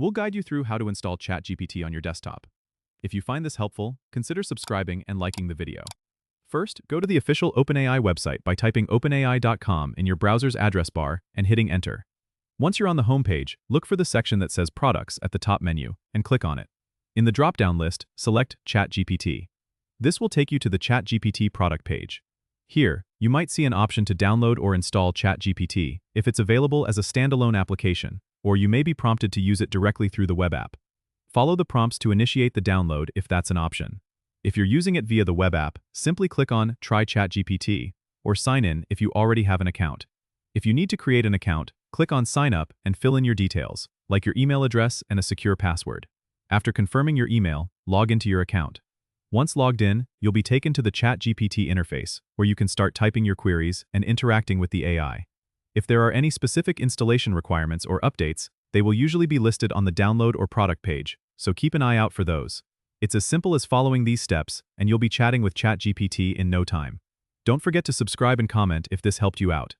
We'll guide you through how to install ChatGPT on your desktop. If you find this helpful, consider subscribing and liking the video. First, go to the official OpenAI website by typing openai.com in your browser's address bar and hitting enter. Once you're on the homepage, look for the section that says Products at the top menu and click on it. In the drop-down list, select ChatGPT. This will take you to the ChatGPT product page. Here, you might see an option to download or install ChatGPT if it's available as a standalone application, or you may be prompted to use it directly through the web app. Follow the prompts to initiate the download if that's an option. If you're using it via the web app, simply click on Try ChatGPT or sign in if you already have an account. If you need to create an account, click on Sign Up and fill in your details, like your email address and a secure password. After confirming your email, log into your account. Once logged in, you'll be taken to the ChatGPT interface, where you can start typing your queries and interacting with the AI. If there are any specific installation requirements or updates, they will usually be listed on the download or product page, so keep an eye out for those. It's as simple as following these steps, and you'll be chatting with ChatGPT in no time. Don't forget to subscribe and comment if this helped you out.